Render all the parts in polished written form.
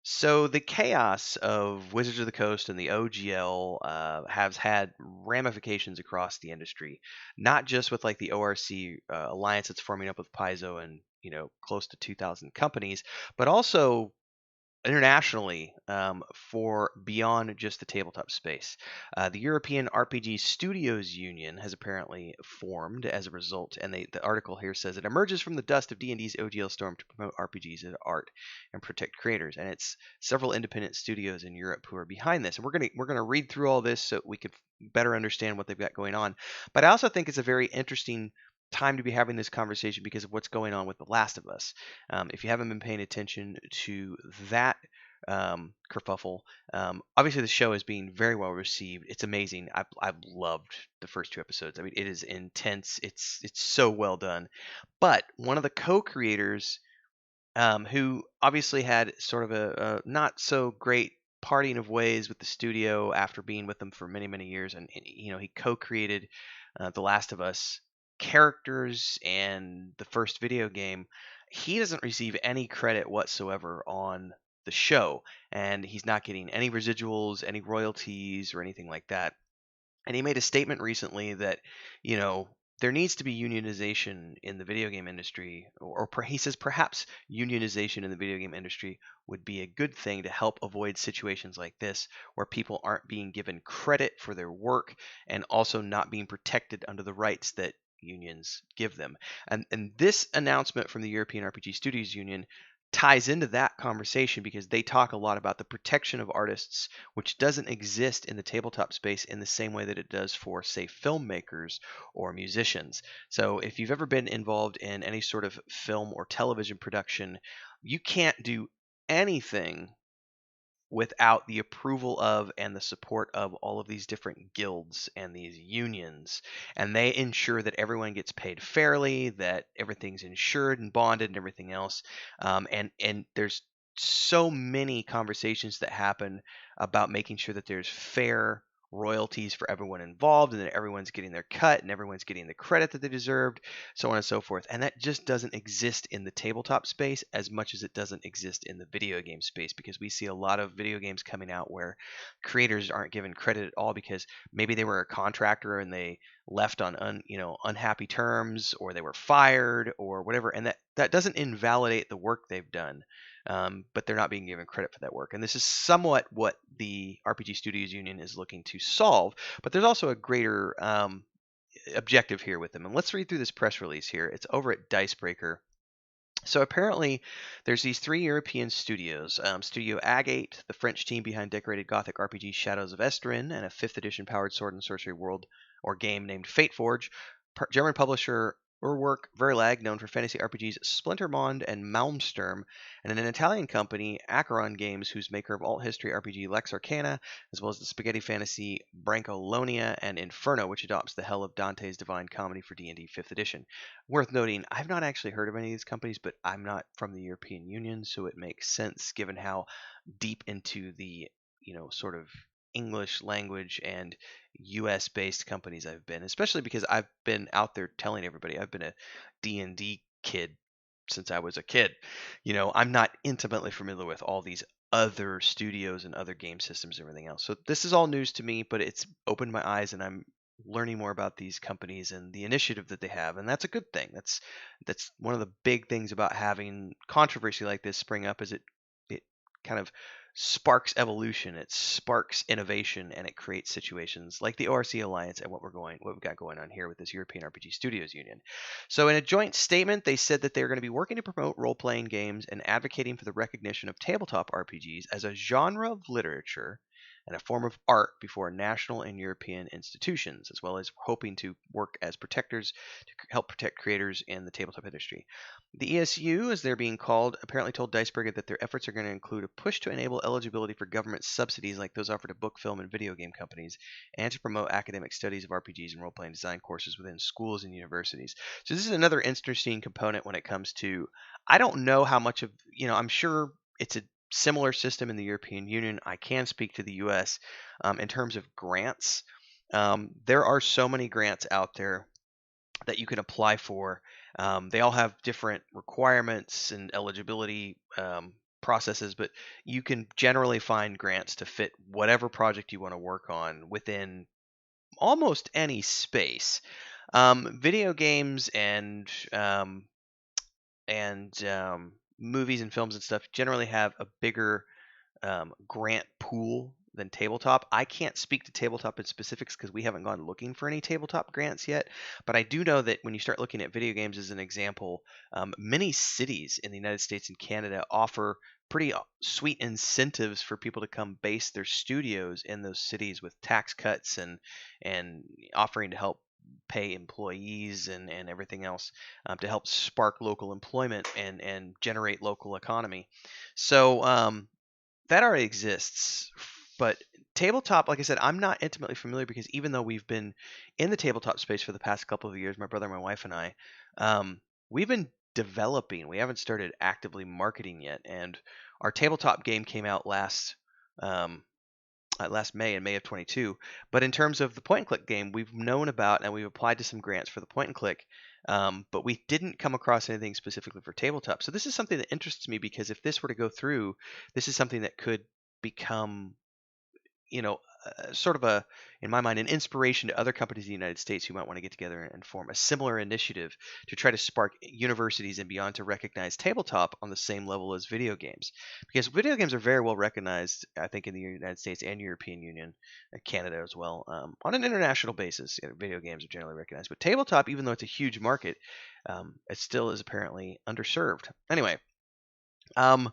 So the chaos of Wizards of the Coast and the OGL has had ramifications across the industry, not just with like the ORC alliance that's forming up with Paizo and close to 2,000 companies, but also internationally for beyond just the tabletop space. The European RPG Studios Union has apparently formed as a result, and the article here says it emerges from the dust of D&D's OGL storm to promote RPGs as art and protect creators. And it's several independent studios in Europe who are behind this. And we're gonna read through all this so we could better understand what they've got going on. But I also think it's a very interesting time to be having this conversation because of what's going on with The Last of Us. If you haven't been paying attention to that kerfuffle, obviously the show is being very well received. It's amazing. I've loved the first two episodes. I mean, it is intense. It's so well done. But one of the co-creators, who obviously had sort of a not so great parting of ways with the studio after being with them for many many years, and he co-created The Last of Us characters and the first video game. He doesn't receive any credit whatsoever on the show, and he's not getting any residuals, any royalties, or anything like that. And he made a statement recently that, you know, there needs to be unionization in the video game industry, he says perhaps unionization in the video game industry would be a good thing to help avoid situations like this, where people aren't being given credit for their work and also not being protected under the rights that unions give them. And this announcement from the European RPG Studios Union ties into that conversation because they talk a lot about the protection of artists, which doesn't exist in the tabletop space in the same way that it does for, say, filmmakers or musicians. So if you've ever been involved in any sort of film or television production, you can't do anything without the approval of and the support of all of these different guilds and these unions. And they ensure that everyone gets paid fairly, that everything's insured and bonded and everything else. And there's so many conversations that happen about making sure that there's fair royalties for everyone involved, and that everyone's getting their cut and everyone's getting the credit that they deserved, so on and so forth. And that just doesn't exist in the tabletop space as much as it doesn't exist in the video game space, because we see a lot of video games coming out where creators aren't given credit at all because maybe they were a contractor and they left on unhappy terms, or they were fired or whatever, and that doesn't invalidate the work they've done. But they're not being given credit for that work. And this is somewhat what the RPG Studios Union is looking to solve. But there's also a greater objective here with them. And let's read through this press release here. It's over at Dicebreaker. So apparently, there's these three European studios: Studio Agate, the French team behind decorated Gothic RPG Shadows of Esteren, and a 5th edition powered sword and sorcery world or game named Fateforge; German publisher Urwerk Verlag, known for fantasy RPGs Splintermond and Malmsturm; and an Italian company, Acheron Games, whose maker of alt history RPG Lex Arcana, as well as the spaghetti fantasy Brancolonia and Inferno, which adopts the Hell of Dante's Divine Comedy for D&D 5th edition. Worth noting, I've not actually heard of any of these companies, but I'm not from the European Union, so it makes sense given how deep into the, sort of English language and US based companies I've been, especially because I've been out there telling everybody I've been a D&D kid since I was a kid. I'm not intimately familiar with all these other studios and other game systems and everything else. So this is all news to me, but it's opened my eyes, and I'm learning more about these companies and the initiative that they have, and that's a good thing. That's one of the big things about having controversy like this spring up, is it kind of sparks evolution, it sparks innovation, and it creates situations like the ORC Alliance and what we've got going on here with this European RPG Studios Union. So in a joint statement, they said that they're going to be working to promote role-playing games and advocating for the recognition of tabletop RPGs as a genre of literature and a form of art before national and European institutions, as well as hoping to work as protectors to help protect creators in the tabletop industry. The ESU, as they're being called, apparently told Dicebreaker that their efforts are going to include a push to enable eligibility for government subsidies like those offered to book, film, and video game companies, and to promote academic studies of RPGs and role-playing design courses within schools and universities. So this is another interesting component when it comes to, I don't know how much of, I'm sure it's a similar system in the European Union. I can speak to the US in terms of grants. There are so many grants out there that you can apply for. They all have different requirements and eligibility processes, but you can generally find grants to fit whatever project you want to work on within almost any space. Video games and movies and films and stuff generally have a bigger grant pool than tabletop. I can't speak to tabletop in specifics because we haven't gone looking for any tabletop grants yet. But I do know that when you start looking at video games as an example, many cities in the United States and Canada offer pretty sweet incentives for people to come base their studios in those cities with tax cuts and offering to help pay employees and everything else to help spark local employment and generate local economy. So that already exists. But tabletop, like I said, I'm not intimately familiar because even though we've been in the tabletop space for the past couple of years, my brother, my wife, and I, we've been developing. We haven't started actively marketing yet. And our tabletop game came out um, last May, in May of 22. But in terms of the point and click game, we've known about and we've applied to some grants for the point and click, but we didn't come across anything specifically for tabletop. So this is something that interests me because if this were to go through, this is something that could become, you know, sort of in my mind, an inspiration to other companies in the United States who might want to get together and form a similar initiative to try to spark universities and beyond to recognize tabletop on the same level as video games. Because video games are very well recognized, I think, in the United States and European Union, Canada as well. On an international basis, video games are generally recognized. But tabletop, even though it's a huge market, it still is apparently underserved. Anyway, um,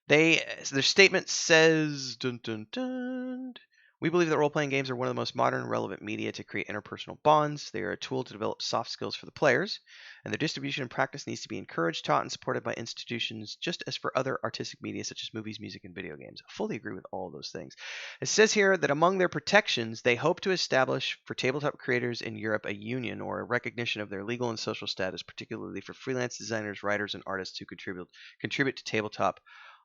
their statement says, dun, dun, dun, we believe that role-playing games are one of the most modern and relevant media to create interpersonal bonds. They are a tool to develop soft skills for the players, and their distribution and practice needs to be encouraged, taught, and supported by institutions, just as for other artistic media such as movies, music, and video games. I fully agree with all of those things. It says here that among their protections, they hope to establish for tabletop creators in Europe a union or a recognition of their legal and social status, particularly for freelance designers, writers, and artists who contribute to tabletop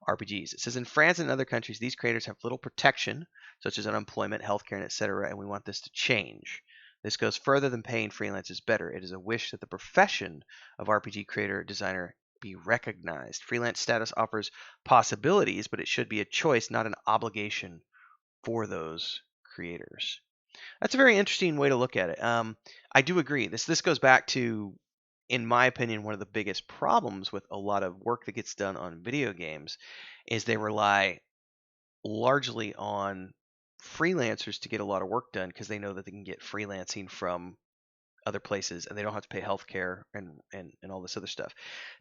RPGs. It says in France and other countries, these creators have little protection, such as unemployment, healthcare, and etc., and we want this to change. This goes further than paying freelancers better. It is a wish that the profession of RPG creator designer be recognized. Freelance status offers possibilities, but it should be a choice, not an obligation for those creators. That's a very interesting way to look at it. I do agree. This goes back to, in my opinion, one of the biggest problems with a lot of work that gets done on video games is they rely largely on freelancers to get a lot of work done because they know that they can get freelancing from other places and they don't have to pay healthcare and all this other stuff.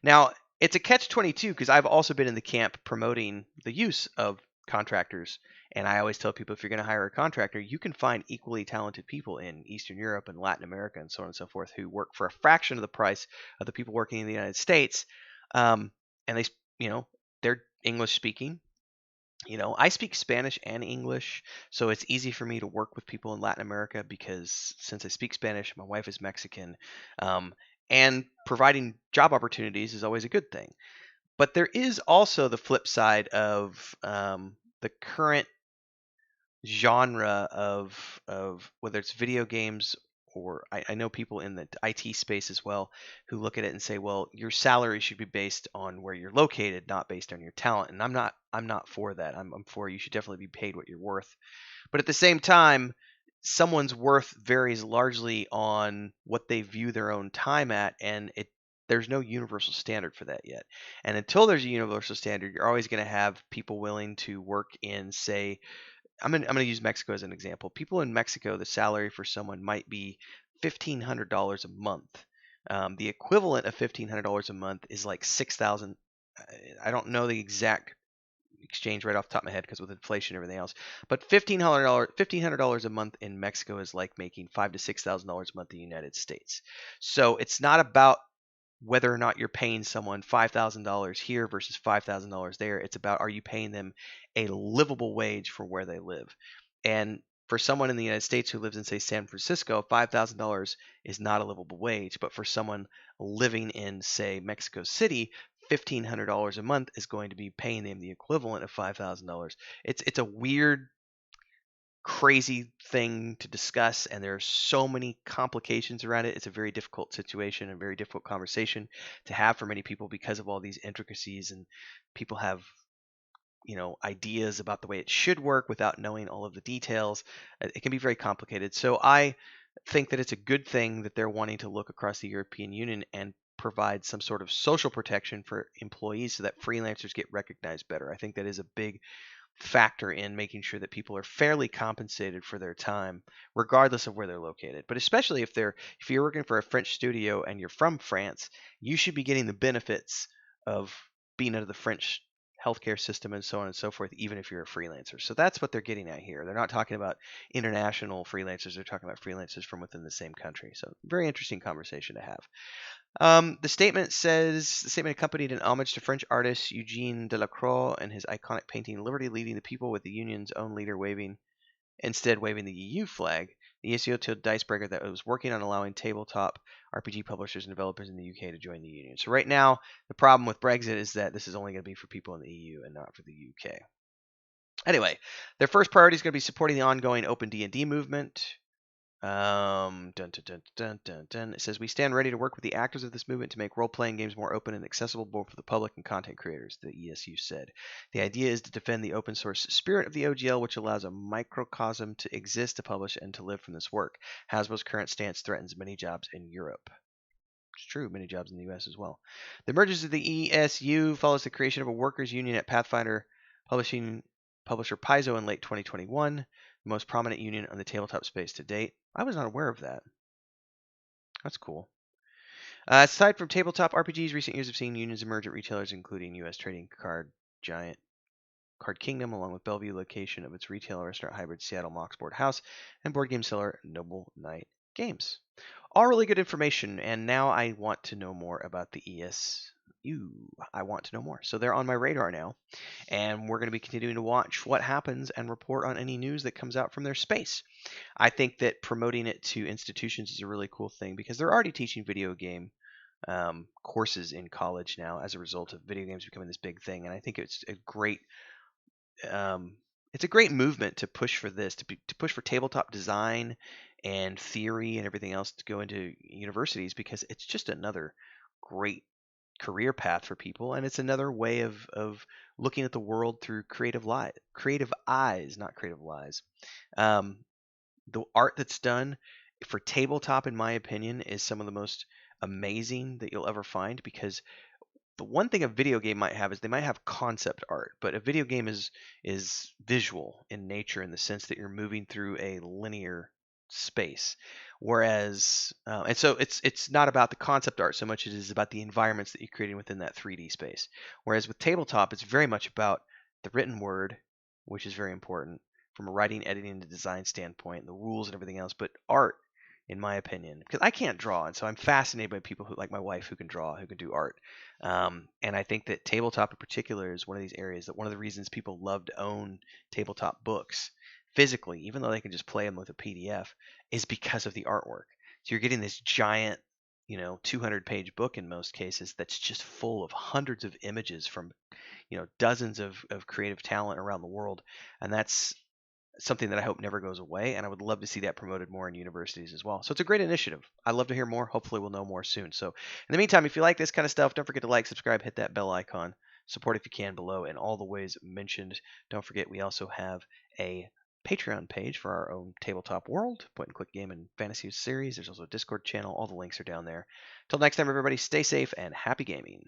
Now, it's a catch-22 because I've also been in the camp promoting the use of contractors, and I always tell people if you're going to hire a contractor, you can find equally talented people in Eastern Europe and Latin America and so on and so forth who work for a fraction of the price of the people working in the United States, and they're English speaking. I speak Spanish and English, so it's easy for me to work with people in Latin America because since I speak Spanish, my wife is Mexican, and providing job opportunities is always a good thing. But there is also the flip side of the current genre of whether it's video games or I know people in the IT space as well who look at it and say, well, your salary should be based on where you're located, not based on your talent. And I'm not for that. I'm for you should definitely be paid what you're worth. But at the same time, someone's worth varies largely on what they view their own time at, and there's no universal standard for that yet. And until there's a universal standard, you're always going to have people willing to work in, say, I'm gonna use Mexico as an example. People in Mexico, the salary for someone might be $1,500 a month. The equivalent of $1,500 a month is like 6,000. I don't know the exact exchange right off the top of my head because with inflation and everything else, but $1,500 a month in Mexico is like making $5,000 to $6,000 a month in the United States. So it's not about whether or not you're paying someone $5,000 here versus $5,000 there. It's about, are you paying them a livable wage for where they live? And for someone in the United States who lives in, say, San Francisco, $5,000 is not a livable wage. But for someone living in, say, Mexico City, $1,500 a month is going to be paying them the equivalent of $5,000. It's a weird, crazy thing to discuss, and there are so many complications around it. It's a very difficult situation and very difficult conversation to have for many people because of all these intricacies, and people have ideas about the way it should work without knowing all of the details. It can be very complicated. So I think that it's a good thing that they're wanting to look across the European Union and provide some sort of social protection for employees so that freelancers get recognized better. I think that is a big factor in making sure that people are fairly compensated for their time regardless of where they're located. But especially if you're working for a French studio and you're from France, you should be getting the benefits of being under the French healthcare system and so on and so forth, even if you're a freelancer. So that's what they're getting at here. They're not talking about international freelancers, they're talking about freelancers from within the same country. So very interesting conversation to have. The statement accompanied an homage to French artist Eugene Delacroix and his iconic painting "Liberty Leading the People," with the union's own leader waving the EU flag. The ESO told Dicebreaker that it was working on allowing tabletop RPG publishers and developers in the UK to join the union. So right now, the problem with Brexit is that this is only going to be for people in the EU and not for the UK. Anyway, their first priority is going to be supporting the ongoing Open D&D movement. Dun, dun, dun, dun, dun, dun. It says, "We stand ready to work with the actors of this movement to make role-playing games more open and accessible both for the public and content creators," the ESU said. "The idea is to defend the open source spirit of the OGL, which allows a microcosm to exist, to publish, and to live from this work. Hasbro's current stance threatens many jobs in Europe." It's true, many jobs in the US as well. The emergence of the ESU follows the creation of a workers' union at Pathfinder publisher Paizo in late 2021, the most prominent union on the tabletop space to date. I was not aware of that. That's cool. Aside from tabletop RPGs, recent years have seen unions emerge at retailers, including U.S. trading card giant Card Kingdom, along with Bellevue location of its retail restaurant hybrid Seattle Mox Board House, and board game seller Noble Knight Games. All really good information, and now I want to know more about the ESU. I want to know more. So they're on my radar now, and we're going to be continuing to watch what happens and report on any news that comes out from their space. I think that promoting it to institutions is a really cool thing because they're already teaching video game courses in college now as a result of video games becoming this big thing, and I think it's a great movement to push for this, to push for tabletop design and theory and everything else to go into universities, because it's just another great career path for people, and it's another way of looking at the world through creative eyes, not creative lies. The art that's done for tabletop, in my opinion, is some of the most amazing that you'll ever find, because the one thing a video game might have is they might have concept art, but a video game is visual in nature, in the sense that you're moving through a linear space. Whereas, and so it's not about the concept art so much as it is about the environments that you're creating within that 3D space. Whereas with tabletop, it's very much about the written word, which is very important from a writing, editing, and design standpoint, the rules and everything else. But art, in my opinion, because I can't draw, and so I'm fascinated by people who, like my wife, who can draw, who can do art. And I think that tabletop in particular is one of these areas that one of the reasons people love to own tabletop books physically, even though they can just play them with a PDF, is because of the artwork. So you're getting this giant, 200-page book in most cases that's just full of hundreds of images from, dozens of creative talent around the world. And that's something that I hope never goes away, and I would love to see that promoted more in universities as well. So it's a great initiative. I'd love to hear more. Hopefully we'll know more soon. So in the meantime, if you like this kind of stuff, don't forget to like, subscribe, hit that bell icon, support if you can below in all the ways mentioned. Don't forget we also have a Patreon page for our own tabletop world, point and click game and fantasy series. There's also a Discord channel. All the links are down there. Till next time, everybody, stay safe and happy gaming.